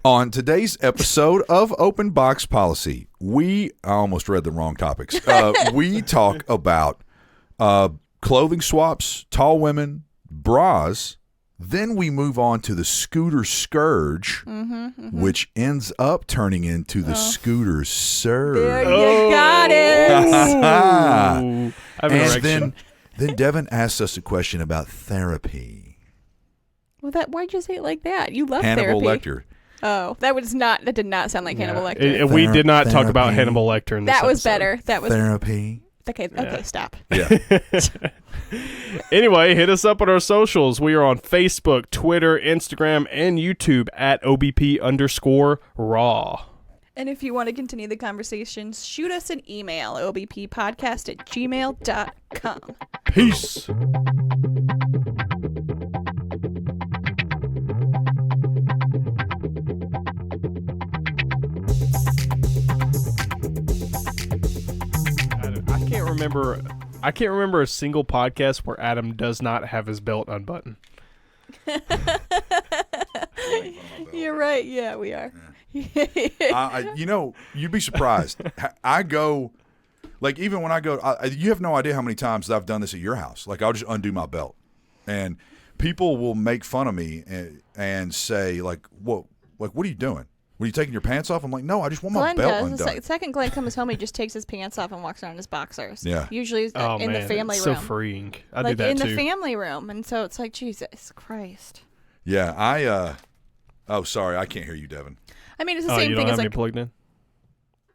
On today's episode of Open Box Policy, I almost read the wrong topics. We talk about clothing swaps, tall women, bras. Then we move on to the scooter Scourge, which ends up turning into the scooter Surge. There you got it. And then Devin asked us a question about therapy. Well, why'd you say it like that? You love Hannibal therapy. Lecter. Oh, that did not sound like Hannibal Lecter. We did not talk about Hannibal Lecter in this That was episode. better. That was therapy. Okay, stop. Yeah. Anyway, hit us up on our socials. We are on Facebook, Twitter, Instagram, and YouTube at OBP_raw. And if you want to continue the conversations, shoot us an email, obppodcast@gmail.com. Peace. I can't remember a single podcast where Adam does not have his belt unbuttoned. You're right. Yeah, we are. You'd be surprised. I go, like, even when I go, you have no idea how many times I've done this at your house. Like, I'll just undo my belt. And people will make fun of me and say, like, what are you doing? Were you taking your pants off? I'm like, no, I just want my belt undone. The second Glenn comes home, he just takes his pants off and walks around in his boxers. Yeah. Usually in the family it's room. so freeing. I like do that in too. the family room. And so it's like, Jesus Christ. Yeah, sorry, I can't hear you, Devin. I mean, it's the same you thing don't as have me like, plugged in?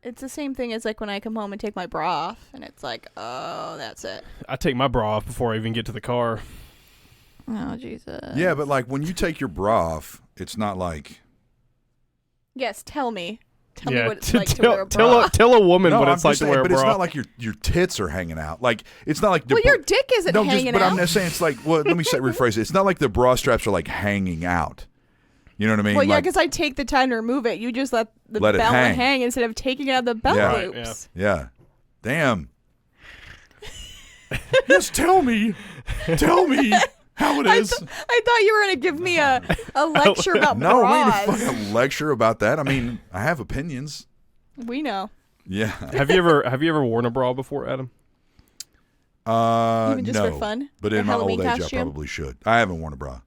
it's the same thing as like when I come home and take my bra off and it's like, oh, that's it. I take my bra off before I even get to the car. Oh, Jesus. Yeah, but like when you take your bra off, it's not like. Yes, tell me. Tell Yeah, me what it's like to wear a bra. Tell a woman No, what I'm it's like just to saying, wear a but bra. it's not like your tits are hanging out. Like it's not like. Well, your dick isn't hanging but out. I'm just saying it's like. Well, let me rephrase it. It's not like the bra straps are like hanging out. You know what I mean? Well, yeah, like, because I take the time to remove it. You just let the Let it belt hang. hang instead of taking it out of the belt Yeah. loops. Yeah. Damn. Just tell me how it is. I thought you were going to give me a lecture about No, we bras. ain't a fucking lecture about that. I mean, I have opinions. We know. Yeah. Have you ever worn a bra before, Adam? Even just no, for fun? But A in my Halloween old age, costume? I probably should. I haven't worn a bra.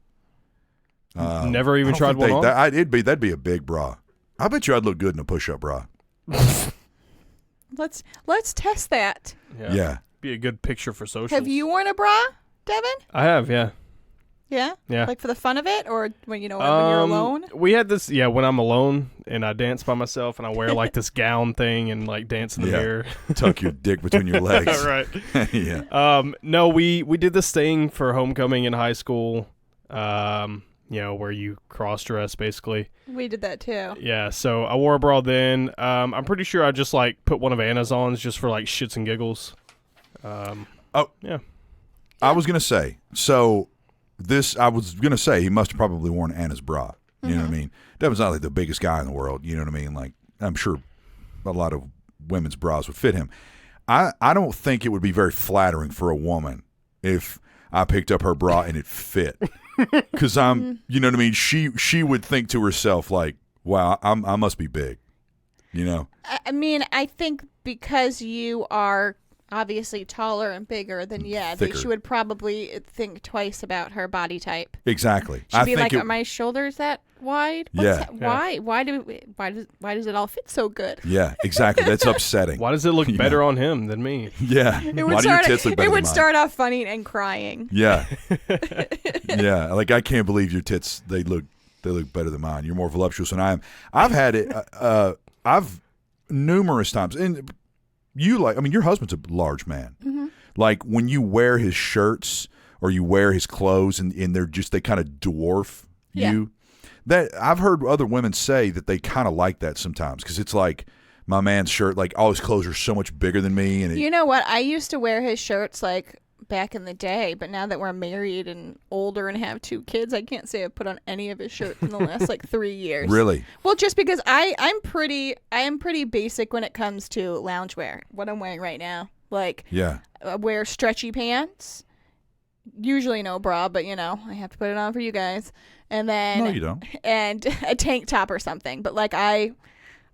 Never even tried one on? That'd be a big bra. I bet you I'd look good in a push-up bra. Let's test that. Yeah. Be a good picture for socials. Have you worn a bra, Devin? I have, yeah. Yeah? Yeah. Like for the fun of it, or when when you're alone? We had this, when I'm alone and I dance by myself and I wear like this gown thing and like dance in the mirror. Tuck your dick between your legs. Right. Yeah. No, we did this thing for homecoming in high school. Where you cross dress basically. We did that too. Yeah, so I wore a bra then. I'm pretty sure I just like put one of Anna's on just for like shits and giggles. Yeah. I was gonna say he must have probably worn Anna's bra. You know what I mean? Devin's not like the biggest guy in the world. You know what I mean? Like I'm sure a lot of women's bras would fit him. I don't think it would be very flattering for a woman if I picked up her bra and it fit. Because you know what I mean? She would think to herself like, wow, I must be big, you know? I mean, I think because you are obviously taller and bigger, then Thicker. she would probably think twice about her body type. Exactly. She'd be like, are my shoulders that wide? Why? Why does it all fit so good? Yeah, exactly. That's upsetting. Why does it look better on him than me? Yeah. Why do your tits look better It would than mine? start off funny and crying. Yeah. Yeah. Like I can't believe your tits. They look better than mine. You're more voluptuous than I am. I've had it. I've numerous times, and your husband's a large man. Mm-hmm. Like when you wear his shirts or you wear his clothes, and they kind of dwarf you. That I've heard other women say that they kind of like that sometimes because it's like my man's shirt, like all his clothes are so much bigger than me. And you know what? I used to wear his shirts like back in the day, but now that we're married and older and have 2 kids, I can't say I've put on any of his shirts in the last like 3 years. Really? Well, just because I am pretty basic when it comes to loungewear. What I'm wearing right now, like I wear stretchy pants. Usually no bra, but I have to put it on for you guys. and then No, you don't. and a tank top or something. But like I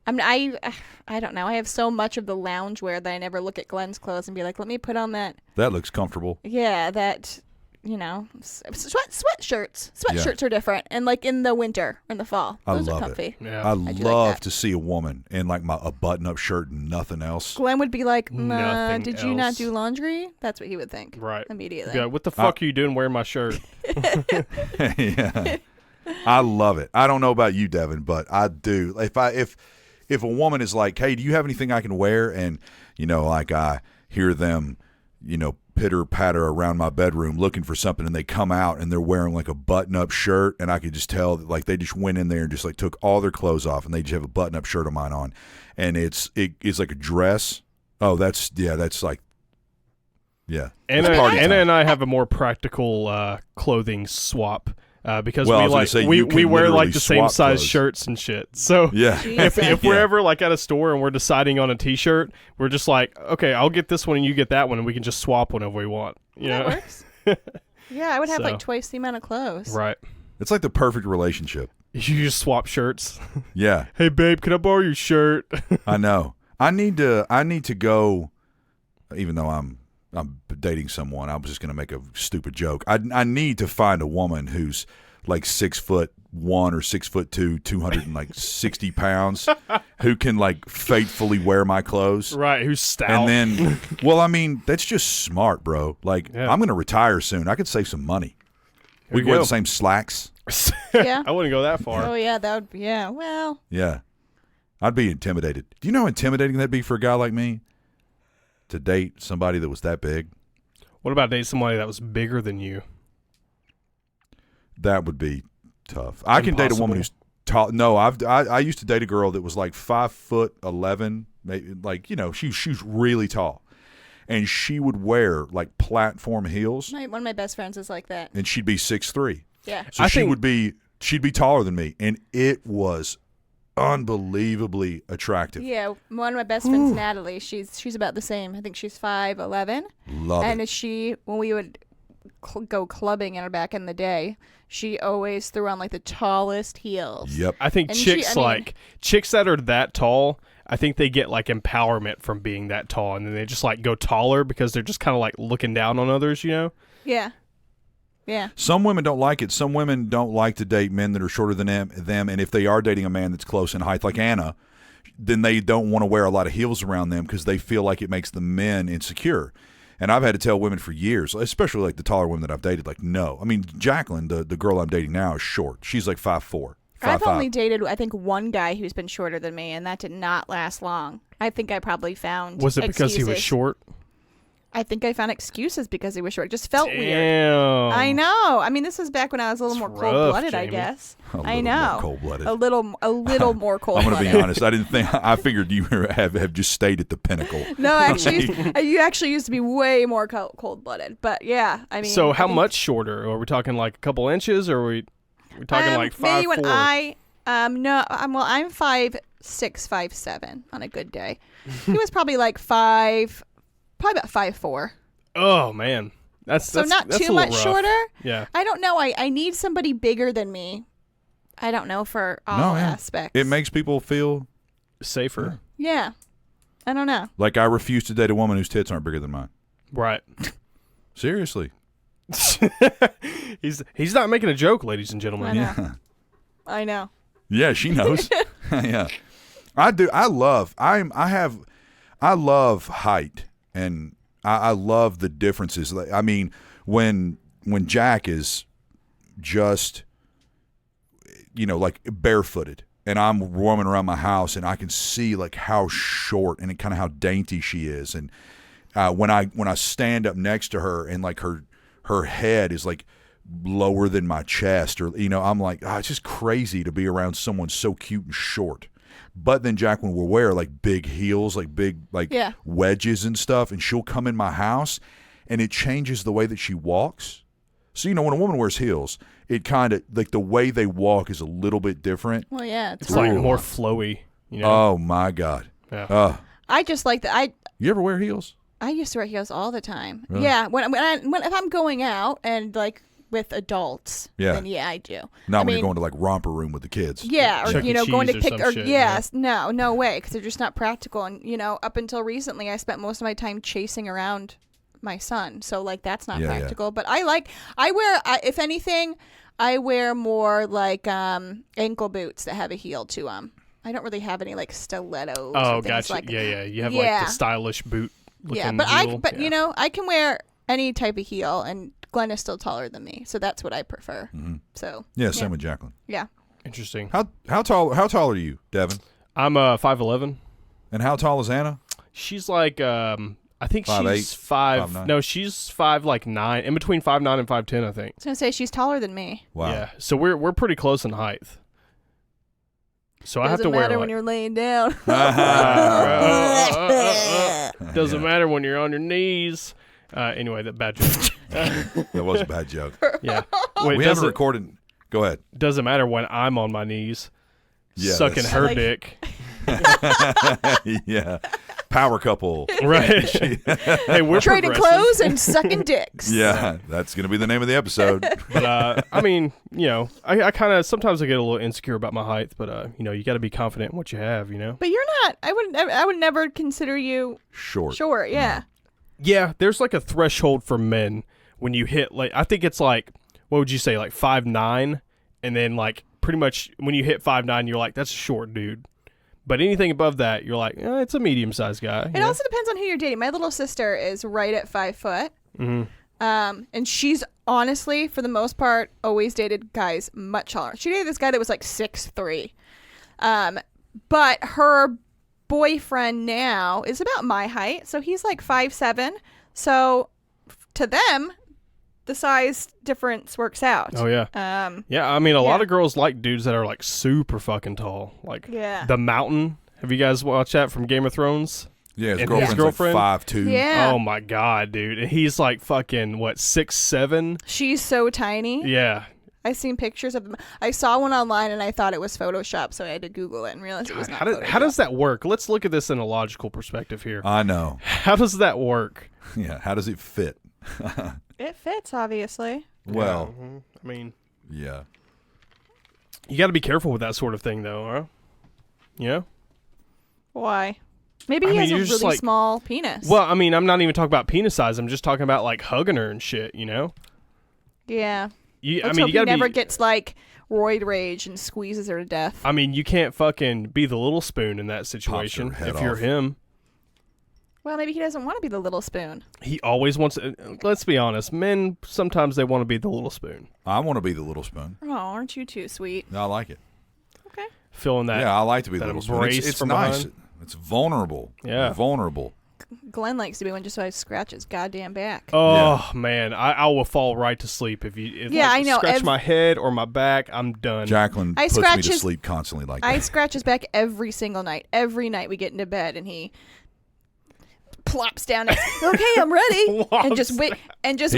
don't know. I have so much of the loungewear that I never look at Glenn's clothes and be like, let me put on that. That looks comfortable. Yeah, that. Sweatshirts. Sweatshirts are different, and like in the winter or in the fall, those are comfy. Yeah. I do like love that. to see a woman in like a button-up shirt and nothing else. Glenn would be like, Nothing did you not else. do laundry? That's what he would think. Right. Immediately. Yeah. What the fuck are you doing wearing my shirt? Yeah, I love it. I don't know about you, Devin, but I do. If a woman is like, hey, do you have anything I can wear? And like I hear them, pitter patter around my bedroom looking for something, and they come out and they're wearing like a button-up shirt, and I could just tell that like they just went in there and just like took all their clothes off, and they just have a button-up shirt of mine on, and it's like a dress. Oh, that's like, yeah. Anna, It's party Anna time. and I have a more practical clothing swap because Well, I was gonna say, we you can wear literally like the same swap size clothes. shirts and shit. So Yeah. if we're Yeah. ever like at a store and we're deciding on a T-shirt, we're just like, okay, I'll get this one and you get that one, and we can just swap whenever we want. You That know? works. Yeah, I would have So. like twice the amount of clothes. Right. It's like the perfect relationship. You just swap shirts. Yeah, Hey babe, can I borrow your shirt? I know. I need to go. Even though I'm dating someone, I was just gonna make a stupid joke. I need to find a woman who's like 6'1" or 6'2", 260 pounds, who can like faithfully wear my clothes. Right, who's stout. And then, well, I mean, that's just smart, bro. Like, Yeah. I'm gonna retire soon. I could save some money. We you can wear go. the same slacks. Yeah. I wouldn't go that far. Oh yeah, that would. Yeah. Well. Yeah. I'd be intimidated. Do you know how intimidating that'd be for a guy like me to date somebody that was that big? What about dating somebody that was bigger than you? That would be tough. I can date a woman who's tall. No, I used to date a girl that was like 5'11", maybe, like, she was really tall, and she would wear like platform heels, One of my best friends is like that. and she'd be 6'3". Yeah. So I she'd think- be taller than me, and it was unbelievably attractive. Yeah. One of my best friends, Natalie. She's about the same. I think she's 5'11". Love And it. when we would go clubbing in her back in the day, she always threw on like the tallest heels. Yep. I think And chicks chicks that are that tall, I think they get like empowerment from being that tall, and then they just like go taller because they're just kind of like looking down on others, Yeah. Yeah. Some women don't like it. Some women don't like to date men that are shorter than them, and if they are dating a man that's close in height, like Anna, then they don't want to wear a lot of heels around them because they feel like it makes the men insecure. And I've had to tell women for years, especially like the taller women that I've dated, like, no. I mean, Jacqueline, the girl I'm dating now, is short. She's like 5'4". I've 5'5". only dated, I think, one guy who's been shorter than me, and that did not last long. I think I probably found Was it because he was excuses. short? I think I found excuses because he was short. It just felt weird. Damn. I know. I mean, this was back when I was a little It's more rough, cold-blooded, I Jamie. guess. A little I more know. cold-blooded. A little more I'm going cold-blooded. to be honest. I figured you have just stayed at the pinnacle. No, actually, you actually used to be way more cold-blooded. But yeah, I mean. So how I think, much shorter? Are we talking like a couple inches, or are we talking like 5'4"? Maybe when I'm 5'6", 5'7" on a good day. He was probably like probably about 5'4". Oh man, that's Not that's too a little much rough. shorter. Yeah. I don't know. I need somebody bigger than me. I don't know for all aspects. It makes people feel Safer. Yeah. I don't know. like I refuse to date a woman whose tits aren't bigger than mine. Right. Seriously. He's not making a joke, ladies and gentlemen. I know. Yeah. I know. Yeah, she knows. Yeah. I do. I love height, and I love the differences. Like, I mean, when Jack is just, like barefooted, and I'm roaming around my house, and I can see like how short and kind of how dainty she is, and when I stand up next to her, and like her head is like lower than my chest, or I'm like, it's just crazy to be around someone so cute and short. But then Jacqueline will wear like big heels, like big wedges and stuff, and she'll come in my house, and it changes the way that she walks. So when a woman wears heels, it kind of like the way they walk is a little bit different. Well, yeah. It's like Ooh. more flowy. Oh my God. Yeah. I just like that. You ever wear heels? I used to wear heels all the time. Really? Yeah. When if I'm going out and like with adults, Yeah. then yeah, I do. Not I when mean, you're going to like romper room with the kids. Yeah, or Chuck E. going to Cheese or pick some or shit, yes, no way, because they're just not practical. And up until recently, I spent most of my time chasing around my son, so like that's not practical. But I wear if anything, I wear more like ankle boots that have a heel to them. I don't really have any like stilettos. Oh, or things gotcha. like Yeah. You have like the stylish boot. Yeah, but heel. I can wear any type of heel, and Glenn is still taller than me, so that's what I prefer. Mm-hmm. So Yeah, same with Jacqueline. Yeah. Interesting. How tall are you, Devin? I'm 5'11". And how tall is Anna? She's like I think 5'8", she's 5. 5'9". No, she's 5'9", in between 5'9" and 5'10", I think. I was gonna say she's taller than me. Wow. Yeah, so we're pretty close in height. So I have to Doesn't wear matter like, when you're laying down. doesn't matter when you're on your knees. Anyway, that bad joke. That was a bad joke. Yeah. Wait, We haven't recorded. Go ahead. doesn't matter when I'm on my knees, Yeah, sucking that's- her Like- dick. Yeah. Power couple. Right. Hey, we're Trading progressive. clothes and sucking dicks. Yeah, that's going to be the name of the episode. But I mean, I kind of sometimes I get a little insecure about my height, but you got to be confident in what you have, But you're not. I would never consider you Short. short. Yeah. Yeah, there's like a threshold for men when you hit like I think it's like what would you say like 5'9", and then like pretty much when you hit 5'9", you're like that's a short dude. But anything above that, you're like, it's a medium-sized guy. It also depends on who you're dating. My little sister is right at 5 foot. Mm-hmm. And she's honestly, for the most part, always dated guys much taller. She dated this guy that was like 6'3". But her boyfriend now is about my height, so he's like 5'7". So to them, the size difference works out. Oh yeah. Yeah, I mean a lot of girls like dudes that are like super fucking tall. Like The Mountain. Have you guys watched that from Game of Thrones? Yeah, his And his girlfriend's girlfriend? like 5'2". Yeah. Oh my god, dude. And he's like fucking what, 6'7"? She's so tiny. Yeah. I seen pictures of them. I saw one online and I thought it was Photoshop, so I had to Google it and realize it was not How does that work? Let's look at this in a logical perspective here. I know. How does that work? Yeah, how does it fit? It fits, obviously. Well, Yeah, I mean, yeah. you got to be careful with that sort of thing, though, huh? You know? Why? Maybe I he mean, has a you're just really like- small penis. Well, I mean, I'm not even talking about penis size. I'm just talking about like hugging her and shit. You know? Yeah. You Let's hope you gotta he never be. gets like roid rage and squeezes her to death. I mean, you can't fucking be the little spoon in that situation head if you're off. him. Well, maybe he doesn't want to be the little spoon. He always wants. Let's be honest, men sometimes they want to be the little spoon, I want to be the little spoon. Oh, aren't you too sweet? I like it. Okay. feeling that. Yeah, I like to be the that little spoon. embrace It's from nice. behind. It's vulnerable. Yeah. Vulnerable. Glenn likes to be one just so I scratch his goddamn back. Oh man, I will fall right to sleep if you. Yeah, I know. Scratch my head or my back, I'm done. Jacqueline I puts me scratch to his- sleep constantly like I that. scratch his back every single night. Every night we get into bed and he plops down and okay, I'm ready. and just He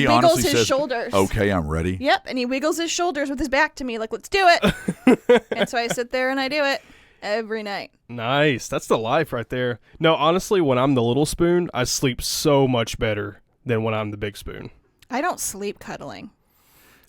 wiggles honestly his says, shoulders. Okay, I'm ready. Yep, and he wiggles his shoulders with his back to me like, let's do it. And so I sit there and I do it every night. Nice. That's the life right there. No, honestly, when I'm the little spoon, I sleep so much better than when I'm the big spoon. I don't sleep cuddling.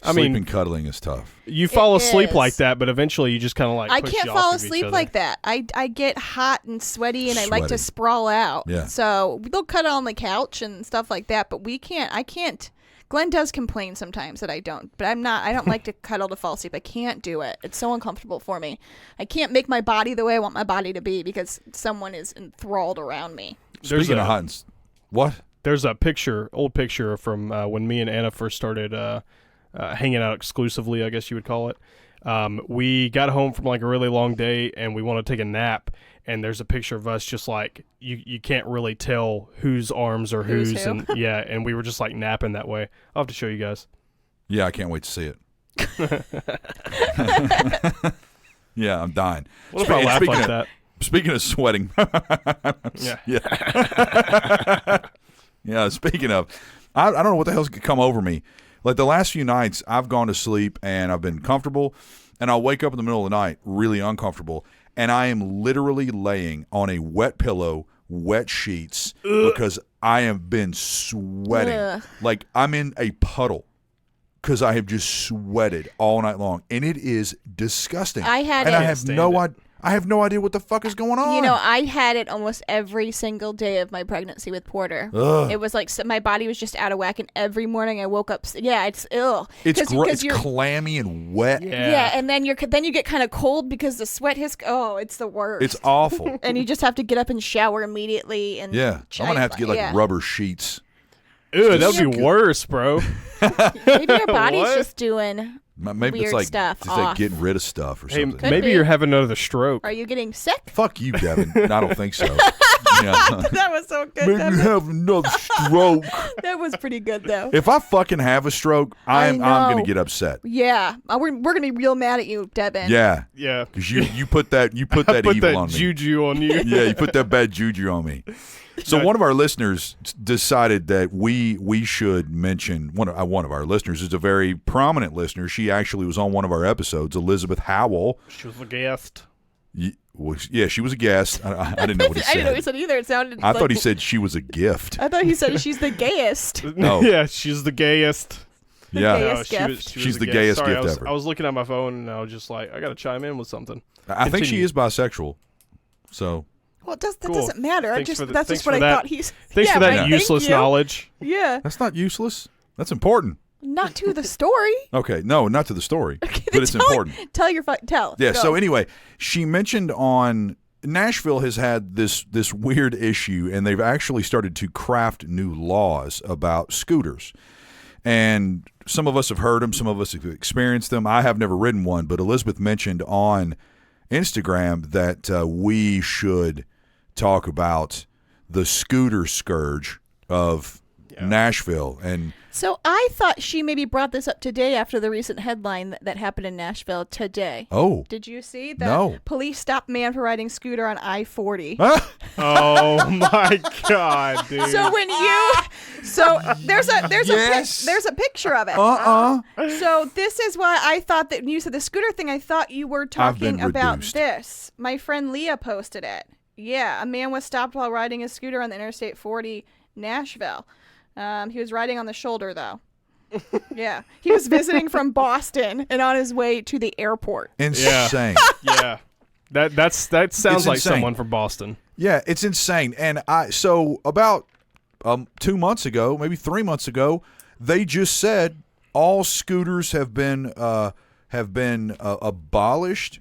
I mean- Sleeping cuddling is tough. You fall It asleep is. like that, but eventually you just kind of like I push can't you fall off of each asleep other. like that. I get hot and sweaty and I like to Sweaty. sprawl out. Yeah. So they'll cuddle on the couch and stuff like that, but I can't. Glenn does complain sometimes that I don't, but I don't like to cuddle to fall asleep. I can't do it. It's so uncomfortable for me. I can't make my body the way I want my body to be because someone is enthralled around me. Speaking of hot and what? There's a old picture from when me and Anna first started hanging out exclusively, I guess you would call it. We got home from like a really long day and we want to take a nap. And there's a picture of us just like, you can't really tell whose arms are Who's whose. who. And yeah, and we were just like napping that way. I'll have to show you guys. Yeah, I can't wait to see it. Yeah, I'm dying. What if I laugh speaking like of- that? Speaking of sweating. Yeah. Yeah. Yeah, speaking of, I don't know what the hell's come over me. Like the last few nights, I've gone to sleep and I've been comfortable, and I'll wake up in the middle of the night really uncomfortable, and I am literally laying on a wet pillow, wet sheets, because I have been sweating. Ugh. Like I'm in a puddle. because I have just sweated all night long, and it is disgusting. I had and it. I have no idea what the fuck is going on. You know, I had it almost every single day of my pregnancy with Porter. Ugh. It was like my body was just out of whack, and every morning I woke up. Yeah, it's ill. It's clammy and wet. Yeah, and then you get kind of cold because the sweat has. Oh, it's the worst. It's awful. And you just have to get up and shower immediately. And I'm gonna have to get like rubber sheets. Ew, that would be worse, bro. Maybe your body's just doing. Maybe weird it's like stuff just like getting rid of stuff or something. Could maybe be. you're having another stroke. Are you getting sick? Fuck you, Devin. I don't think so. Yeah. That was so good. Maybe you have another stroke. That was pretty good though. If I fucking have a stroke, I'm gonna know. get upset. Yeah, we're gonna be real mad at you, Devin. Yeah, Yeah. because you put that I evil put that on me. juju on you. Yeah, you put that bad juju on me. So one of our listeners decided that we should mention one of our listeners is a very prominent listener. She actually was on one of our episodes, Elizabeth Howell. She was a guest. Yeah, she was a guest. I didn't know what he said. I didn't know what he said either. It sounded. I thought he said she was a gift. I thought he said she's the gayest. No. Yeah, she's the gayest. Yeah, gayest gift. She's the gayest Sorry, gift ever. I was looking at my phone and I was just like, I got to chime in with something. I think she Continue. is bisexual. So Well, that Cool. doesn't matter. Thanks That's for just thanks what for I that. thought he's. Thanks for that right, useless thank you. knowledge. Yeah, that's not useless. That's important. not to the story. Okay, no, not to the story, Okay, but it's important. Tell your tell. Yeah. Go. So anyway, she mentioned on Nashville has had this weird issue, and they've actually started to craft new laws about scooters. And some of us have heard them, some of us have experienced them. I have never ridden one, but Elizabeth mentioned on Instagram that we should talk about the scooter scourge of Nashville. And So I thought she maybe brought this up today after the recent headline that happened in Nashville today. oh, Did you see that? No. Police stopped man for riding scooter on I-40. Oh my god, dude. So when you, there's Yes. a picture of it. So this is why I thought that when you said the scooter thing, I thought you were talking been about reduced. this. My friend Leah posted it. Yeah, a man was stopped while riding a scooter on the Interstate 40, Nashville. He was riding on the shoulder though. Yeah, he was visiting from Boston and on his way to the airport. insane. Yeah. That sounds like insane. someone from Boston. Yeah, it's insane. And so about 2 months ago, maybe 3 months ago, they just said all scooters have been abolished.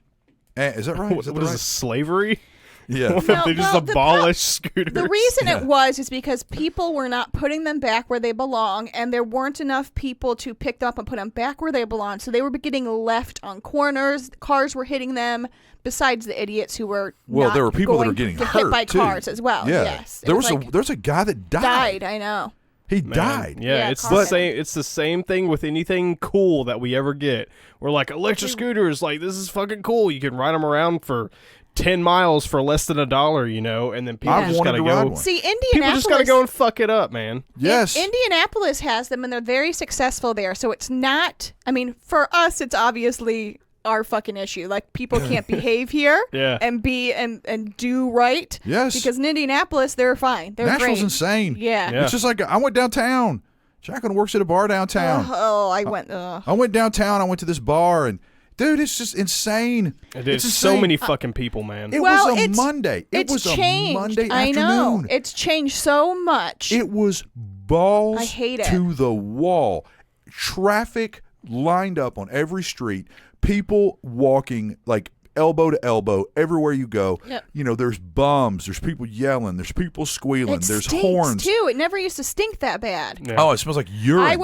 Is that right? What is this, slavery? Yeah. They just abolished scooters. The reason it was is because people were not putting them back where they belong, and there weren't enough people to pick them up and put them back where they belong. So they were getting left on corners. Cars were hitting them. Besides the idiots who were Well, there were people that going were getting hit hurt by too. cars as well. Yeah. Yes, It There was like, there's a guy that died. I know. He Man. died. Yeah, Yeah, it's car the same. It's the same thing with anything cool that we ever get. We're like electric scooters. Like, this is fucking cool. You can ride them around for 10 miles for less than $1, you know, and then people I've just wanted gotta to ride go. one. See, People Indianapolis. just gotta go and fuck it up, man. Yes. Indianapolis has them, and they're very successful there. So it's not. I mean, for us, it's obviously our fucking issue. Like, people can't behave here Yeah. and be and do right. Yes. Because in Indianapolis, they're fine. They're Nashville's great. insane. Yeah. Yeah. It's just like I went downtown. Jacqueline works at a bar downtown. Oh, I went. I went downtown. I went to this bar, and dude, it's just insane. There's It's so insane. many fucking people, man. It Well, was a it's- Monday. It It's was changed. a Monday I afternoon. know. It's changed so much. It was balls I hate it. to the wall. Traffic lined up on every street. People walking like elbow to elbow everywhere you go. Yep. You know, there's bums. There's people yelling. There's people squealing. It there's stinks, horns. too. It never used to stink that bad. Yeah. Oh, it smells like urine. I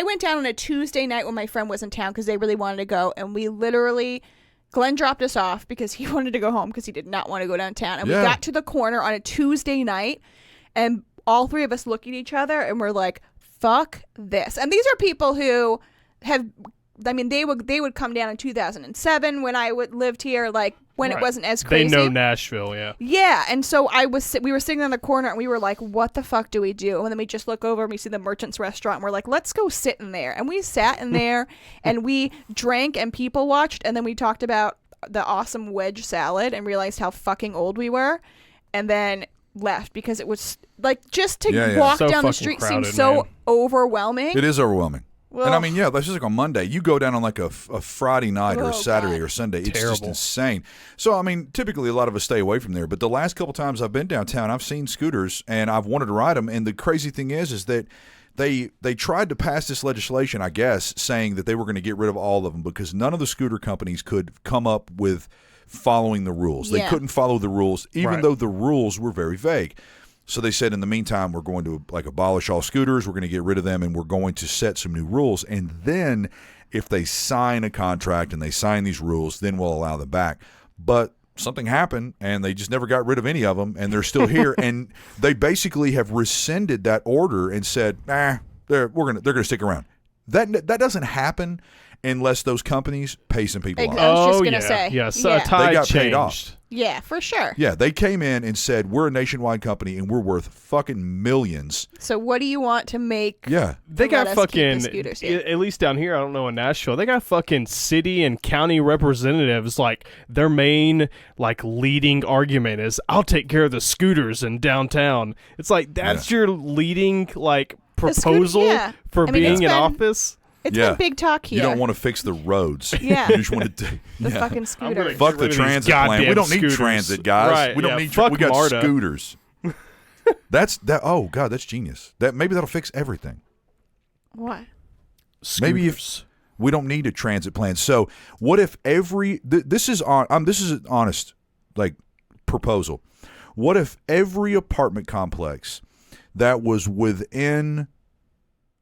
went down on a Tuesday night when my friend was in town because they really wanted to go, and we literally, Glenn dropped us off because he wanted to go home because he did not want to go downtown, and Yeah. we got to the corner on a Tuesday night, and all three of us look at each other and we're like, "Fuck this!" And these are people who have. I mean, they would come down in 2007 when I lived here, like when Right. it wasn't as They crazy. know Nashville, yeah. Yeah, and so we were sitting in the corner and we were like, what the fuck do we do? And then we just look over and we see the Merchant's Restaurant and we're like, let's go sit in there. And we sat in there and we drank and people watched, and then we talked about the awesome wedge salad and realized how fucking old we were, and then left because it was like just to Yeah, yeah. walk So down the fucking street crowded, seemed so man. overwhelming. It is overwhelming. Well, And I mean, yeah, that's just like on Monday. You go down on like a Friday night or a Oh, Saturday God. or Sunday. It's just Terrible. insane. So, I mean, typically a lot of us stay away from there. But the last couple times I've been downtown, I've seen scooters and I've wanted to ride them. And the crazy thing is that they tried to pass this legislation, I guess, saying that they were going to get rid of all of them because none of the scooter companies could come up with following the rules. They Yeah. couldn't follow the rules, even Right. though the rules were very vague. So they said, in the meantime, we're going to like abolish all scooters. We're going to get rid of them, and we're going to set some new rules. And then, if they sign a contract and they sign these rules, then we'll allow them back. But something happened, and they just never got rid of any of them, and they're still here. And they basically have rescinded that order and said, they're going to stick around. That doesn't happen unless those companies pay some people Exactly. off. I was just yeah. gonna say. Yeah, so Yeah. tide They got paid changed. off. Yeah, for sure. Yeah, they came in and said, we're a nationwide company, and we're worth fucking millions. So what do you want to make? Yeah. They to got let us keep the fucking, scooters here? at least down here, I don't know in Nashville, they got fucking city and county representatives, like their main like leading argument is, I'll take care of the scooters in downtown. It's like, that's your leading like proposal yeah. for I mean, being it's in been- office. It's Yeah. been big talk here. You don't want to fix the roads. Yeah. You just want to the fucking scooter. fuck the rid of these transit plan. We goddamn don't need scooters. transit, guys. Right, We don't yeah, need fuck we got MARTA. scooters. Oh god, that's genius. Maybe that'll fix everything. What? Maybe if Scooters. we don't need a transit plan. So, what if every this is an honest like proposal. What if every apartment complex that was within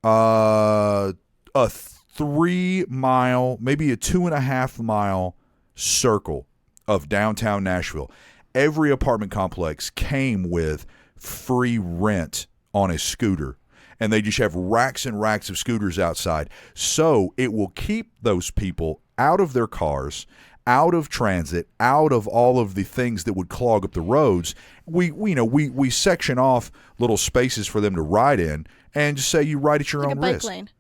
a 3 mile, maybe a 2.5 mile circle of downtown Nashville, every apartment complex came with free rent on a scooter, and they just have racks and racks of scooters outside. So it will keep those people out of their cars, out of transit, out of all of the things that would clog up the roads. We section off little spaces for them to ride in, and just say you ride at your Like a own bike risk. lane.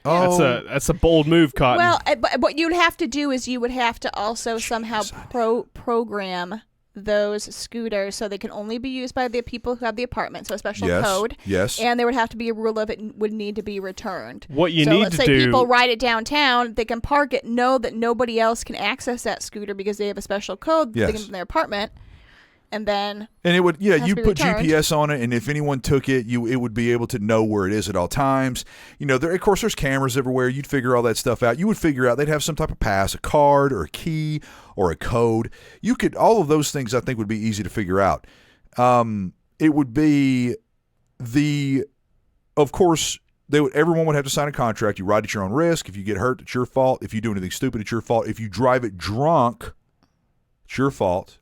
Oh, That's a bold move, Cotton. Well, but what you'd have to do is you would have to also somehow program those scooters so they can only be used by the people who have the apartment, so a special yes, code. yes. And there would have to be a rule of it would need to be returned. What you so need let's to say do- people ride it downtown, they can park it, know that nobody else can access that scooter because they have a special code Yes. that they can in their apartment, and then And it would, has you to be put returned. GPS on it, and if anyone took it, it would be able to know where it is at all times. Of course, there's cameras everywhere. You'd figure all that stuff out. You would figure out they'd have some type of pass, a card, or a key, or a code. All of those things I think would be easy to figure out. It would be of course, everyone would have to sign a contract. You ride at your own risk. If you get hurt, it's your fault. If you do anything stupid, it's your fault. If you drive it drunk, it's your fault.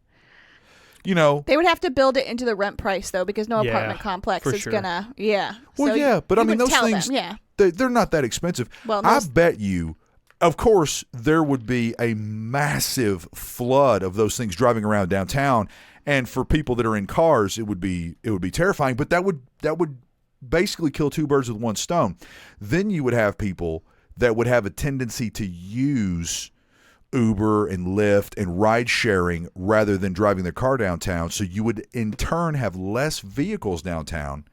they would have to build it into the rent price though, because no Yeah, apartment complex for is sure. gonna Well, So yeah, but I you mean, would those tell things, them, yeah. they're not that expensive. Well, I most- bet you, of course, there would be a massive flood of those things driving around downtown, and for people that are in cars, it would be terrifying. But that would basically kill two birds with one stone. Then you would have people that would have a tendency to use Uber and Lyft and ride sharing rather than driving their car downtown. So you would in turn have less vehicles downtown.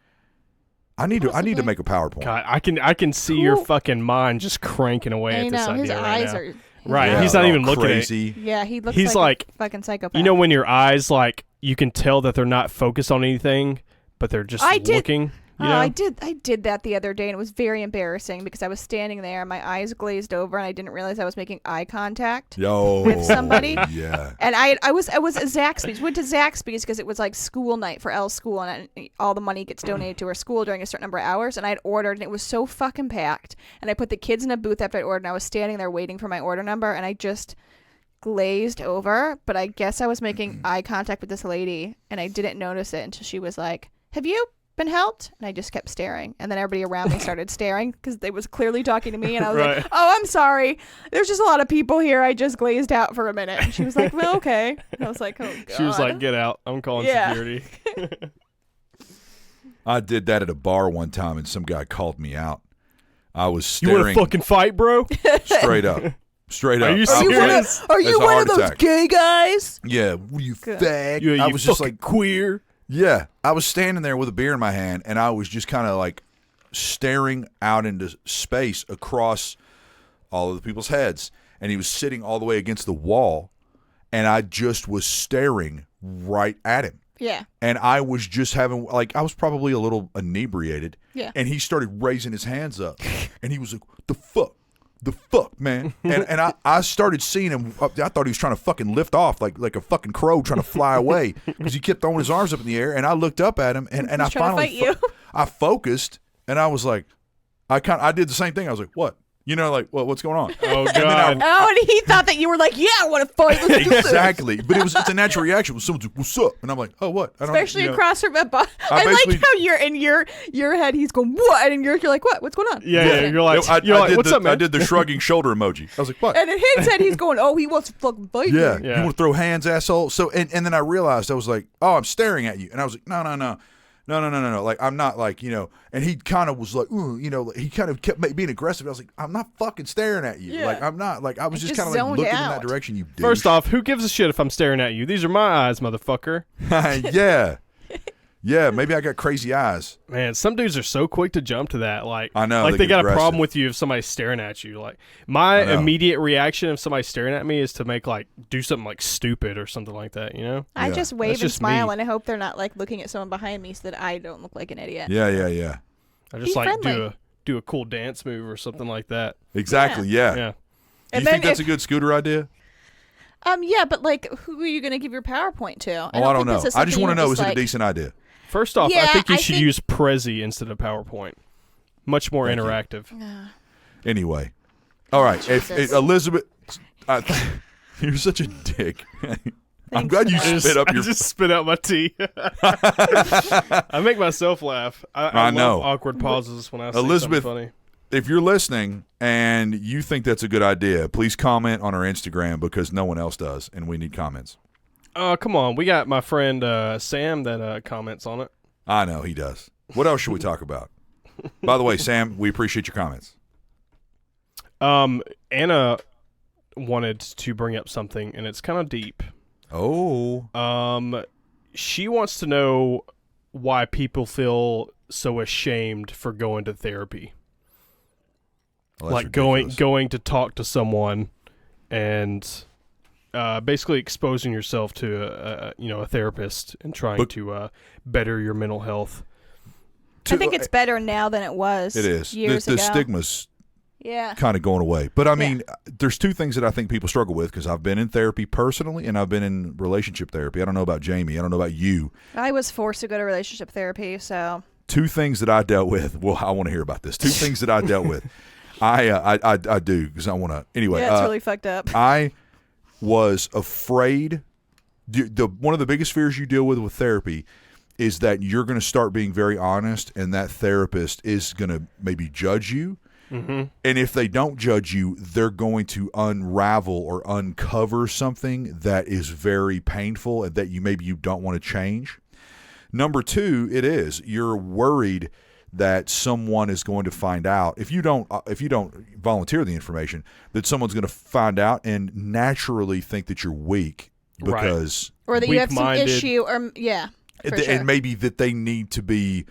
I need to make a PowerPoint. God, I can see your Who- fucking mind just cranking away I at this know idea his right eyes now. are Right, Yeah, he's not all even looking at it. crazy. Yeah, he looks He's like like- a fucking psychopath. You know when your eyes, like, you can tell that they're not focused on anything, but they're just I did- looking. You Oh, know? I did that the other day, and it was very embarrassing because I was standing there, and my eyes glazed over, and I didn't realize I was making eye contact. Yo, With somebody? Yeah. And I was at Zaxby's. Went to Zaxby's because it was like school night for Elle's school, and all the money gets donated to her school during a certain number of hours. And I had ordered, and it was so fucking packed. And I put the kids in a booth after I ordered, and I was standing there waiting for my order number, and I just glazed over. But I guess I was making eye contact with this lady, and I didn't notice it until she was like, "Have you been helped?" And I just kept staring, and then everybody around me started staring because they was clearly talking to me, and I was Right. like, "Oh, I'm sorry. There's just a lot of people here. I just glazed out for a minute." And she was like, "Well, okay." And I was like, "Oh God." She was like, "Get out! I'm calling Yeah. security." I did that at a bar one time, and some guy called me out. I was You want staring to fucking fight, bro? straight up. Straight up. Are you I was serious? like- it's a heart attack. gay guys? Yeah, you Good. fag. You, I you was just fucking like, queer. yeah. I was standing there with a beer in my hand, and I was just kind of like staring out into space across all of the people's heads. And he was sitting all the way against the wall, and I just was staring right at him. Yeah. And I was just having, like, I was probably a little inebriated. Yeah. And he started raising his hands up, and he was like, the fuck, man. And I started seeing him. I thought he was trying to fucking lift off like a fucking crow trying to fly away, because he kept throwing his arms up in the air. And I looked up at him, and I finally I focused, and I was like, I did the same thing. I was like, what? You know, like, what's going on? Oh, God. And he thought that you were like, yeah, I want to fight. Let's do this. Exactly. But it's a natural reaction when someone's like, what's up? And I'm like, oh, what? I don't, Especially you know. across from I like how you're in your head, he's going, what? And you're like, what? What's going on? Yeah. You're like, what's up, man? I did the shrugging shoulder emoji. I was like, what? And in his head, he's going, oh, he wants to fucking fight me. Yeah. You want to throw hands, asshole? So, and then I realized, I was like, oh, I'm staring at you. And I was like, no. Like, I'm not, like, you know, and he kind of was like, ooh, you know, he kind of kept being aggressive. I was like, I'm not fucking staring at you. Yeah. Like, I'm not, like, I was just kind of like zoned looking in out. that direction, you douche. First off, who gives a shit if I'm staring at you? These are my eyes, motherfucker. Yeah. Yeah, maybe I got crazy eyes. Man, some dudes are so quick to jump to that. Like, I know, like they they get got a aggressive. problem with you if somebody's staring at you. Like, my immediate reaction if somebody's staring at me is to make, like, do something like stupid or something like that. You know? I Yeah. just wave That's and just smile, me. and I hope they're not like looking at someone behind me so that I don't look like an idiot. Yeah. I just Be like friendly. do a cool dance move or something like that. Exactly, yeah. Yeah. Do And you think then that's a good scooter idea? Yeah, but like, who are you going to give your PowerPoint to? I don't know. think this is I just something want to you know, just, is it a like- decent idea? First off, Yeah, I think you I should think- use Prezi instead of PowerPoint. Much more Thank you. interactive. Anyway. All right. If Jesus. Elizabeth, you're such a dick. I'm Thanks glad for you that. spit up I your... just spit out my tea. I make myself laugh. I know. love awkward pauses when I say Elizabeth, something funny. If you're listening and you think that's a good idea, please comment on our Instagram, because no one else does, and we need comments. Come on. We got my friend Sam that comments on it. I know, he does. What else should we talk about? By the way, Sam, we appreciate your comments. Anna wanted to bring up something, and it's kind of deep. Oh. She wants to know why people feel so ashamed for going to therapy. Well, that's Like going ridiculous. to talk to someone and basically exposing yourself to a therapist and trying to better your mental health. I think it's better now than it was. It is. years The ago. stigma's Yeah. kind of going away. But I mean, there's two things that I think people struggle with, because I've been in therapy personally and I've been in relationship therapy. I don't know about Jamie. I don't know about you. I was forced to go to relationship therapy, so Two things that I dealt with. Well, I want to hear about this. Two things that I dealt with. I do, because I want to. Anyway, yeah, it's really fucked up. I was afraid. One of the biggest fears you deal with therapy is that you're going to start being very honest, and that therapist is going to maybe judge you. Mm-hmm. And if they don't judge you, they're going to unravel or uncover something that is very painful and that you don't want to change. Number two, you're worried that someone is going to find out if you don't volunteer the information, that someone's going to find out and naturally think that you're weak because Or that you have some weak-minded. issue, or for sure. and maybe that they need to be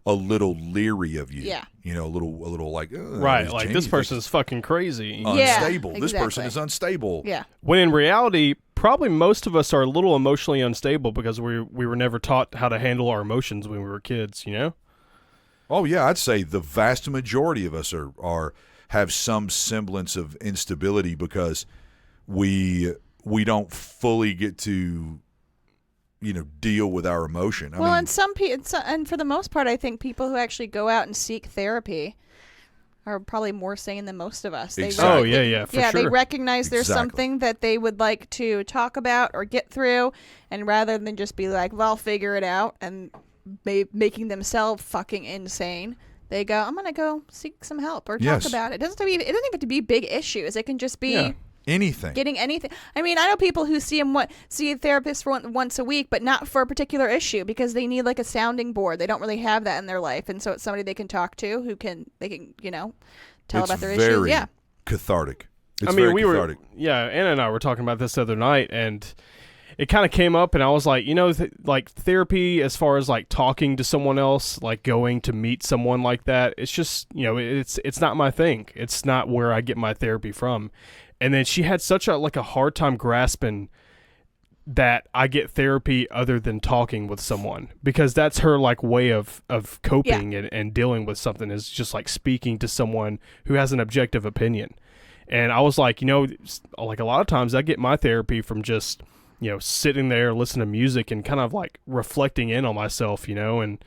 a little leery of you. Yeah. You know, a little like Right, like this person's fucking crazy. Yeah, unstable. This person exactly. is unstable. Yeah. When in reality, probably most of us are a little emotionally unstable because we were never taught how to handle our emotions when we were kids, you know? Oh yeah, I'd say the vast majority of us have some semblance of instability because we don't fully get to deal with our emotion. I mean, And some people, and for the most part, I think people who actually go out and seek therapy are probably more sane than most of us. They Exactly. Oh, yeah, for yeah, sure. they recognize there's Exactly. something that they would like to talk about or get through, and rather than just be like, well, figure it out, and making themselves fucking insane, they go, I'm gonna go seek some help or Yes. talk about it. It doesn't even have to be big issues. It can just be Yeah. anything. getting anything. I mean, I know people who see a therapist for once a week, but not for a particular issue because they need like a sounding board. They don't really have that in their life, and so it's somebody they can talk to who can tell It's about their very issues. Yeah. cathartic. It's I mean, very cathartic. Anna and I were talking about this the other night, and it kind of came up, and I was like, like therapy, as far as like talking to someone else, like going to meet someone like that, it's just, it's not my thing. It's not where I get my therapy from. And then she had such a hard time grasping that I get therapy other than talking with someone, because that's her like way of coping and dealing with something, is just like speaking to someone who has an objective opinion. And I was like, like a lot of times I get my therapy from just, sitting there, listening to music and kind of like reflecting in on myself, and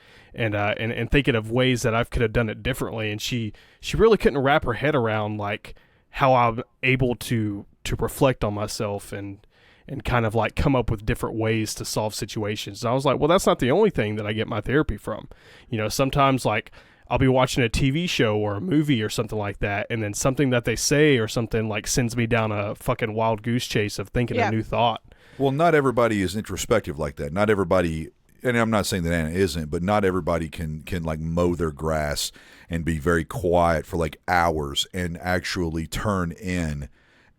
thinking of ways that I could have done it differently. And she really couldn't wrap her head around like how I'm able to reflect on myself and kind of like come up with different ways to solve situations. And I was like, well, that's not the only thing that I get my therapy from. Sometimes like I'll be watching a TV show or a movie or something like that, and then something that they say or something like sends me down a fucking wild goose chase of thinking a new thought. Well, not everybody is introspective like that. Not everybody, and I'm not saying that Anna isn't, but not everybody can like mow their grass and be very quiet for like hours and actually turn in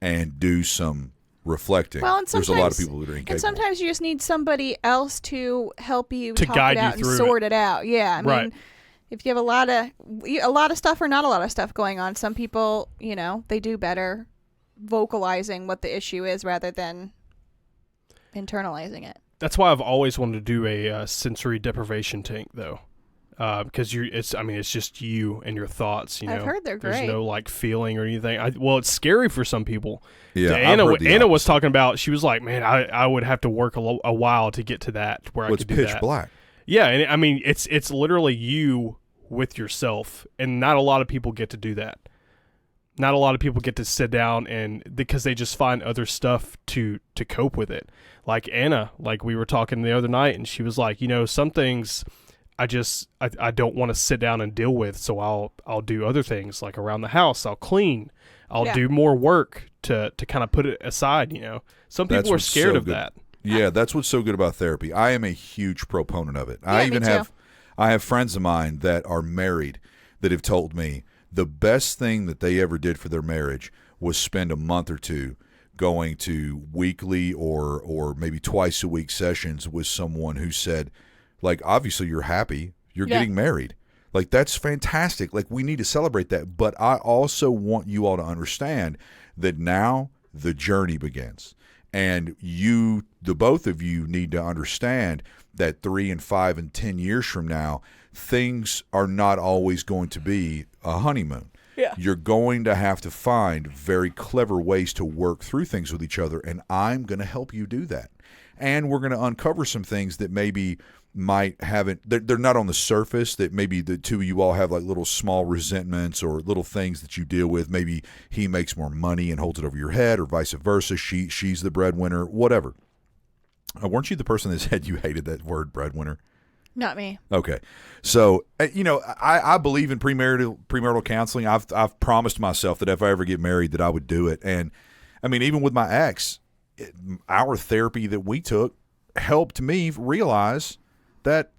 and do some reflecting. Well, and there's a lot of people that are incapable. And sometimes you just need somebody else to help you to talk guide it out you and through sort it out. Yeah, I Right. mean, if you have a lot of stuff or not a lot of stuff going on, some people, they do better vocalizing what the issue is rather than internalizing it. That's why I've always wanted to do a sensory deprivation tank, though, because it's just you and your thoughts. I've heard they're great. There's no like feeling or anything. Well, it's scary for some people. Yeah, Anna was talking about. She was like, "Man, I would have to work a while to get to that where I could do that." It's pitch black. Yeah, and I mean, it's literally you with yourself, and not a lot of people get to do that. Not a lot of people get to sit down because they just find other stuff to cope with it. Like Anna, like we were talking the other night, and she was like, some things I don't want to sit down and deal with, so I'll do other things like around the house. I'll clean. I'll do more work to kind of put it aside. Some people are scared of that. Yeah, that's what's so good about therapy. I am a huge proponent of it. Yeah, I have friends of mine that are married that have told me the best thing that they ever did for their marriage was spend a month or two going to weekly or maybe twice a week sessions with someone who said, like, obviously you're happy, you're getting married. Like, that's fantastic. Like, we need to celebrate that. But I also want you all to understand that now the journey begins. And the both of you need to understand that 3 and 5 and 10 years from now, things are not always going to be a honeymoon. Yeah. You're going to have to find very clever ways to work through things with each other, and I'm going to help you do that. And we're going to uncover some things that maybe they're not on the surface, that maybe the two of you all have like little small resentments or little things that you deal with. Maybe he makes more money and holds it over your head, or vice versa. She's the breadwinner, whatever. Weren't you the person that said you hated that word breadwinner? Not me. Okay. So, I believe in premarital counseling. I've promised myself that if I ever get married that I would do it. And I mean, even with my ex, our therapy that we took helped me realize that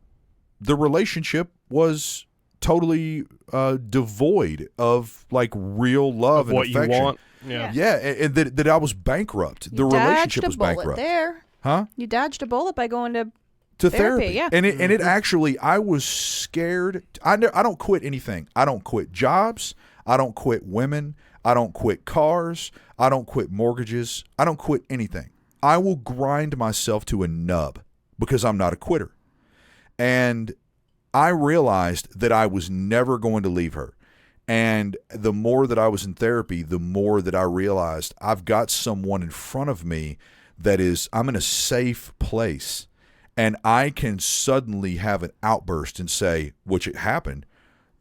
the relationship was totally devoid of like real love and what affection. You want. Yeah, and that I was bankrupt. The relationship was bankrupt. There. Huh? You dodged a bullet by going to therapy. Yeah. And it actually, I was scared. I don't quit anything. I don't quit jobs. I don't quit women. I don't quit cars. I don't quit mortgages. I don't quit anything. I will grind myself to a nub because I'm not a quitter. And I realized that I was never going to leave her. And the more that I was in therapy, the more that I realized I've got someone in front of me that is, I'm in a safe place. And I can suddenly have an outburst and say, which it happened,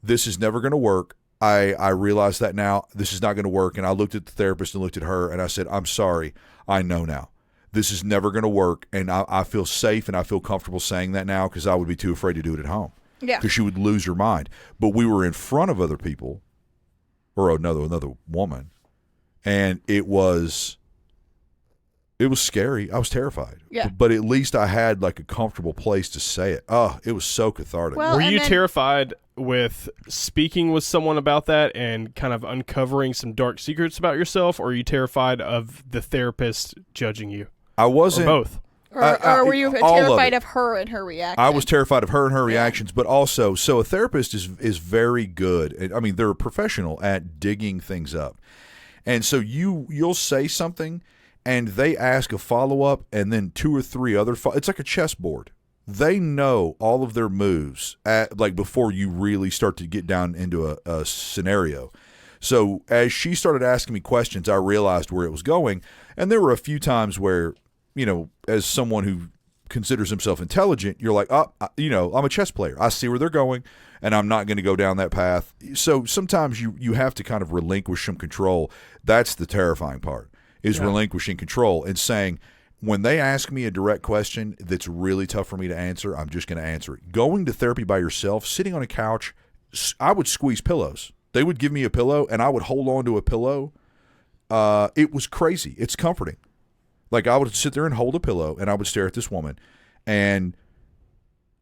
this is never going to work. I realize that now. This is not going to work. And I looked at the therapist and looked at her and I said, I'm sorry. I know now. This is never going to work. And I feel safe and I feel comfortable saying that now because I would be too afraid to do it at home. Yeah. Because she would lose her mind. But we were in front of other people or another woman. And it was scary. I was terrified. Yeah. But at least I had like a comfortable place to say it. Oh, it was so cathartic. Well, Were you terrified with speaking with someone about that and kind of uncovering some dark secrets about yourself, or are you terrified of the therapist judging you? I wasn't. Or both. Or were you all terrified of her and her reaction? I was terrified of her and her reactions, but also, so a therapist is very good. I mean, they're a professional at digging things up. And so you'll say something, and they ask a follow-up, and then 2 or 3 other it's like a chessboard. They know all of their moves before you really start to get down into a scenario. So as she started asking me questions, I realized where it was going. And there were a few times where, as someone who considers himself intelligent, you're like, I'm a chess player. I see where they're going, and I'm not going to go down that path. So sometimes you have to kind of relinquish some control. That's the terrifying part, is relinquishing control and saying, when they ask me a direct question that's really tough for me to answer, I'm just going to answer it. Going to therapy by yourself, sitting on a couch, I would squeeze pillows. They would give me a pillow, and I would hold on to a pillow. It was crazy. It's comforting. Like, I would sit there and hold a pillow, and I would stare at this woman, and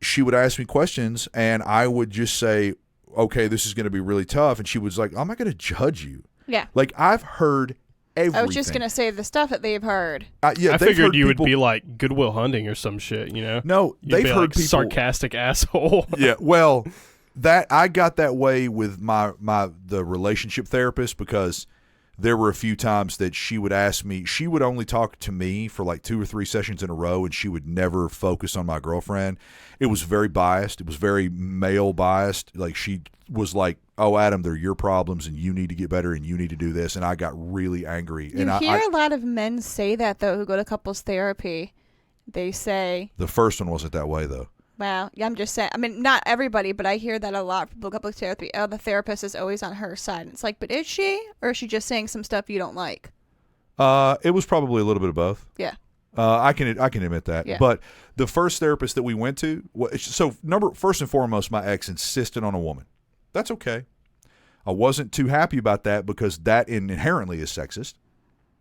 she would ask me questions, and I would just say, okay, this is going to be really tough. And she was like, I'm not going to judge you. Yeah. Like, I've heard everything. I was just going to say the stuff that they've heard. I figured you would be like Goodwill Hunting or some shit, No, You'd they've heard like people. Sarcastic asshole. Yeah, well, that I got that way with the relationship therapist, because there were a few times that she would ask me, she would only talk to me for like 2 or 3 sessions in a row, and she would never focus on my girlfriend. It was very biased. It was very male biased. Like, she was like, oh, Adam, they're your problems, and you need to get better, and you need to do this. And I got really angry. You hear a lot of men say that, though, who go to couples therapy. They say... The first one wasn't that way, though. Well, yeah, I'm just saying. I mean, not everybody, but I hear that a lot from people couples therapy. Oh, the therapist is always on her side. And it's like, but is she? Or is she just saying some stuff you don't like? It was probably a little bit of both. Yeah. I can admit that. Yeah. But the first therapist that we went to, first and foremost, my ex insisted on a woman. That's okay. I wasn't too happy about that, because that inherently is sexist.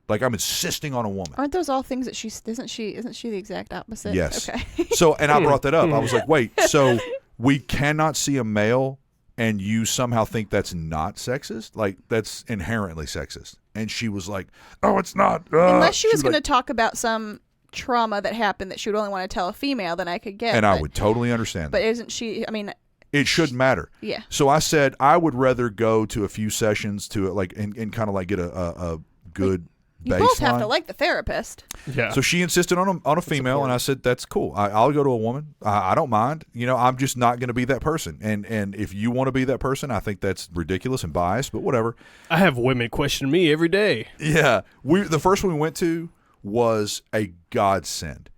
Like, I'm insisting on a woman. Aren't those all things that isn't she the exact opposite? Yes. Okay. So, and I brought that up. I was like, wait, so we cannot see a male and you somehow think that's not sexist? Like, that's inherently sexist. And she was like, oh, it's not. Unless she was going to talk about some trauma that happened that she would only want to tell a female, then I could get. And I would totally understand but that. isn't she, I mean. It shouldn't matter. Yeah. So I said I would rather go to a few sessions to like and kind of like get a good You baseline. both have to like the therapist. Yeah. So she insisted on a female, and I said, that's cool. I'll go to a woman. I don't mind. I'm just not going to be that person. And if you want to be that person, I think that's ridiculous and biased, but whatever. I have women question me every day. Yeah. The first one we went to was a godsend.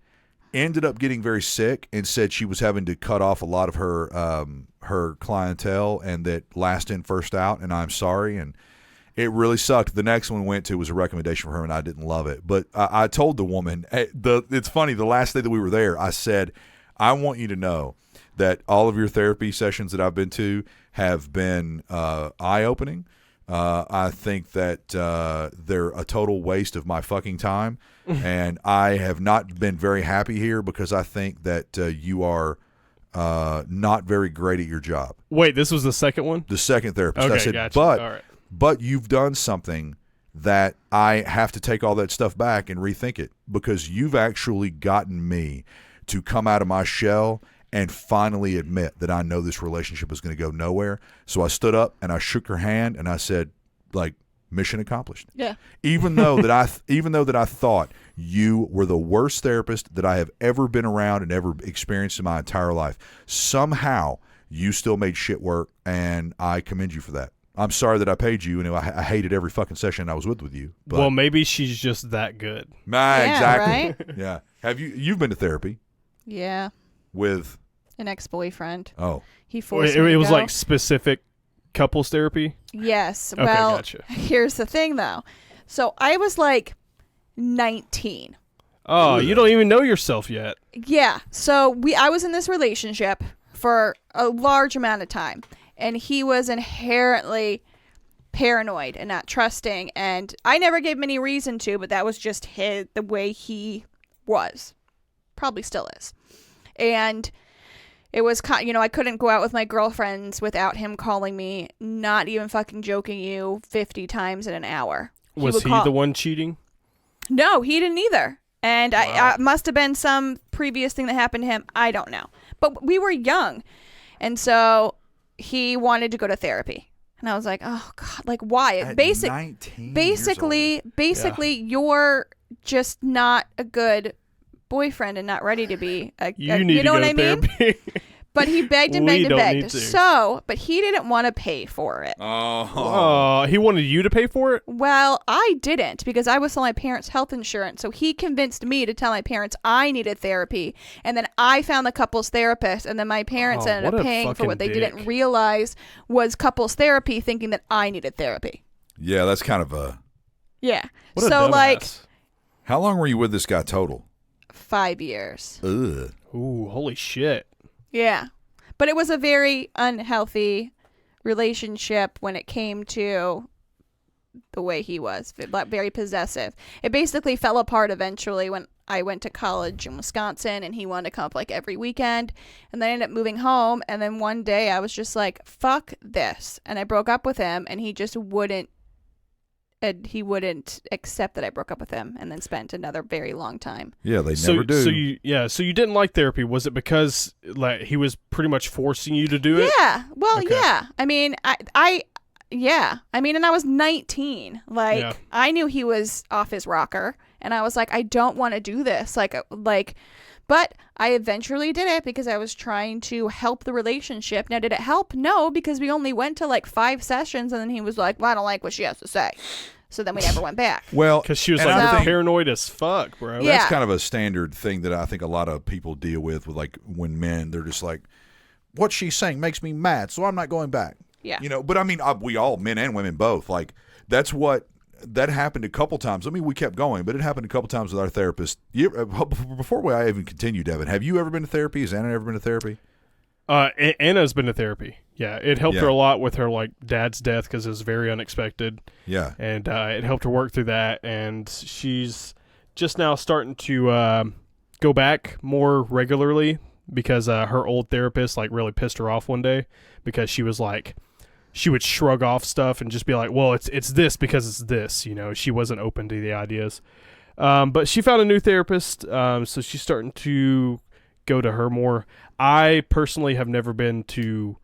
Ended up getting very sick and said she was having to cut off a lot of her clientele, and that last in, first out, and I'm sorry. And it really sucked. The next one we went to was a recommendation for her, and I didn't love it. But I told the woman, it's funny, the last day that we were there, I said, I want you to know that all of your therapy sessions that I've been to have been eye-opening. I think that they're a total waste of my fucking time, and I have not been very happy here, because I think that you are not very great at your job. Wait, this was the second one? The second therapist. Okay, I said, gotcha. but All right. But you've done something that I have to take all that stuff back and rethink it, because you've actually gotten me to come out of my shell and finally admit that I know this relationship is going to go nowhere. So I stood up and I shook her hand and I said, like, mission accomplished. Yeah. Even though that I thought you were the worst therapist that I have ever been around and ever experienced in my entire life, somehow you still made shit work, and I commend you for that. I'm sorry that I paid you, and I hated every fucking session I was with you. But, well, maybe she's just that good. Exactly. Right? Yeah. You've been to therapy? Yeah. With an ex-boyfriend. Oh. He forced me It to was go. like specific couples therapy? Yes. Okay, Well, gotcha. Here's the thing, though. So I was like 19. Oh, you don't even know yourself yet. Yeah. So I was in this relationship for a large amount of time, and he was inherently paranoid and not trusting, and I never gave him any reason to, but that was just the way he was. Probably still is. And it was, I couldn't go out with my girlfriends without him calling me, not even fucking joking you, 50 times in an hour. Was he the one cheating? No, he didn't either. And I must have been some previous thing that happened to him. I don't know. But we were young. And so he wanted to go to therapy. And I was like, oh, God, like, why? At 19 Basically, you're just not a good boyfriend and not ready to be you know what I mean? Therapy. But he begged and begged and begged. But he didn't want to pay for it. Oh, he wanted you to pay for it? Well, I didn't because I was selling my parents' health insurance. So he convinced me to tell my parents I needed therapy. And then I found the couples therapist. And then my parents ended up paying for what they didn't realize was couples therapy, thinking that I needed therapy. Yeah, that's kind of a... Yeah. What so, like... How long were you with this guy total? 5 years. Ugh. Ooh, holy shit. Yeah. But it was a very unhealthy relationship when it came to the way he was. Very possessive. It basically fell apart eventually when I went to college in Wisconsin and he wanted to come up like every weekend. And then I ended up moving home. And then one day I was just like, fuck this. And I broke up with him and he just wouldn't. He wouldn't accept that I broke up with him and then spent another very long time. Yeah, they never do. So you didn't like therapy. Was it because like he was pretty much forcing you to do it? Yeah. Well, okay. Yeah. I mean, yeah. I mean, and I was 19. Like, I knew he was off his rocker and I was like, I don't want to do this. But I eventually did it because I was trying to help the relationship. Now, did it help? No, because we only went to like 5 sessions and then he was like, well, I don't like what she has to say. So then we never went back. Well, because she was like paranoid as fuck, bro. Yeah. That's kind of a standard thing that I think a lot of people deal with like when men, they're just like, what she's saying makes me mad, so I'm not going back. Yeah. You know, but I mean, we all, men and women both, like that happened a couple times. I mean, we kept going, but it happened a couple times with our therapist. Before I even continued, Evan, have you ever been to therapy? Has Anna ever been to therapy? Anna's been to therapy. Yeah, it helped her a lot with her like dad's death because it was very unexpected. Yeah, and it helped her work through that. And she's just now starting to go back more regularly because her old therapist like really pissed her off one day because she was like. She would shrug off stuff and just be like, well, it's this because it's this, you know. She wasn't open to the ideas. But she found a new therapist, so she's starting to go to her more. I personally have never been to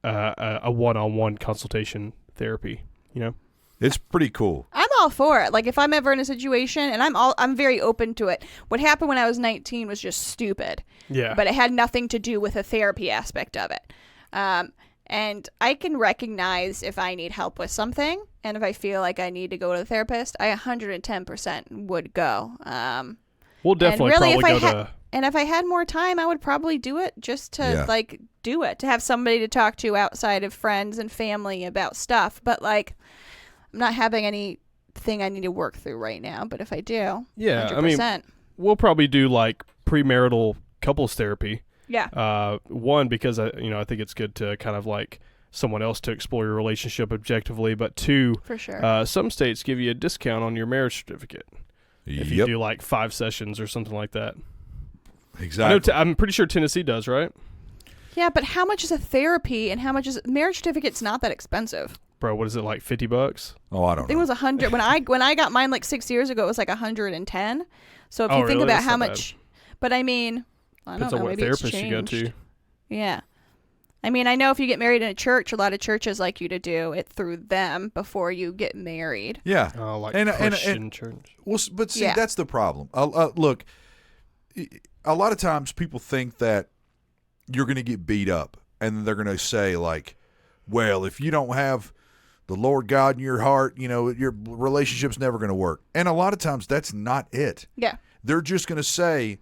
a one-on-one consultation therapy, you know. It's pretty cool. I'm all for it. Like if I'm ever in a situation and I'm very open to it. What happened when I was 19 was just stupid. Yeah. But it had nothing to do with the therapy aspect of it. And I can recognize if I need help with something, and if I feel like I need to go to the therapist, I 110% would go. We'll definitely probably go to... And if I had more time, I would probably do it just to, do it. To have somebody to talk to outside of friends and family about stuff. But, I'm not having anything I need to work through right now. But if I do, 100%. I mean, we'll probably do, premarital couples therapy. Yeah. One, because I think it's good to kind of someone else to explore your relationship objectively. But two, for sure. Some states give you a discount on your marriage certificate if you do 5 sessions or something like that. Exactly. I'm pretty sure Tennessee does, right? Yeah, but how much is a therapy and how much is marriage certificate's not that expensive. Bro, what is it, $50? Oh, I don't know. I think it was 100. When I got mine 6 years ago, it was 110. So if you think about how much, but I mean. I don't know. What therapist you go to. Yeah. I mean, I know if you get married in a church, a lot of churches like you to do it through them before you get married. Yeah. Christian church. Well, but see, that's the problem. Look, a lot of times people think that you're going to get beat up, and they're going to say, well, if you don't have the Lord God in your heart, your relationship's never going to work. And a lot of times that's not it. Yeah. They're just going to say,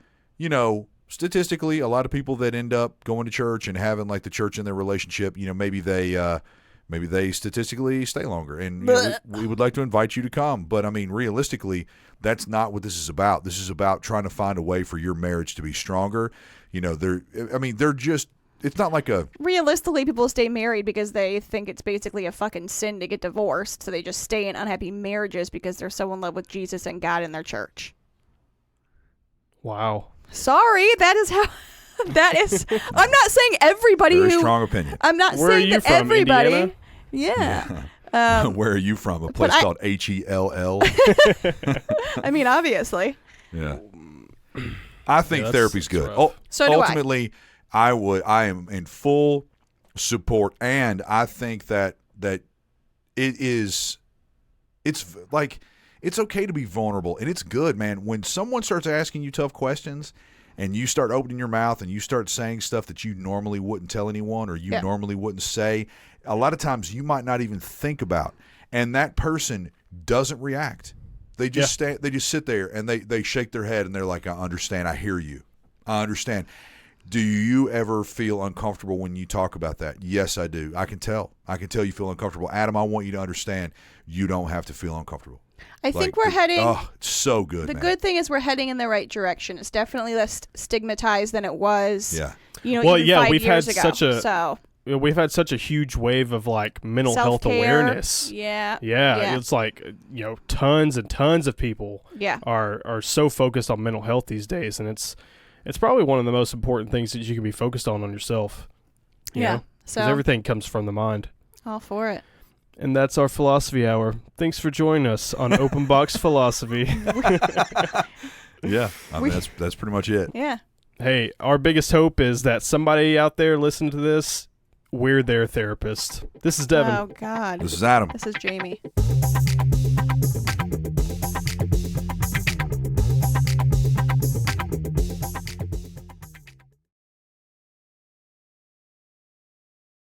statistically, a lot of people that end up going to church and having the church in their relationship, maybe they statistically stay longer. And we would like to invite you to come. But I mean, realistically, that's not what this is about. This is about trying to find a way for your marriage to be stronger. They're just, it's not like a... Realistically, people stay married because they think it's basically a fucking sin to get divorced. So they just stay in unhappy marriages because they're so in love with Jesus and God in their church. Wow. Sorry, that is how. That is. I'm not saying everybody Very strong opinion. I'm not Where saying are you that from, everybody. Indiana? Yeah. Where are you from? A place called Hell? I mean, obviously. Yeah. I think therapy's good. So do ultimately, I am in full support, and I think that it's okay to be vulnerable, and it's good, man. When someone starts asking you tough questions and you start opening your mouth and you start saying stuff that you normally wouldn't tell anyone or you normally wouldn't say, a lot of times you might not even think about, and that person doesn't react. They just they just sit there and they shake their head and they're like, I understand, I hear you, I understand. Do you ever feel uncomfortable when you talk about that? Yes, I do. I can tell you feel uncomfortable. Adam, I want you to understand you don't have to feel uncomfortable. I think we're heading. Oh, it's so good. The good thing is we're heading in the right direction. It's definitely less stigmatized than it was. Yeah. Even 5 years ago. We've had such a huge wave of like mental health awareness. Yeah. It's like tons and tons of people are so focused on mental health these days, and it's probably one of the most important things that you can be focused on yourself. You know? So everything comes from the mind. All for it. And that's our philosophy hour. Thanks for joining us on Open Box Philosophy. Yeah, I mean, that's pretty much it. Yeah. Hey, our biggest hope is that somebody out there listening to this, we're their therapist. This is Devin. Oh, God. This is Adam. This is Jamie.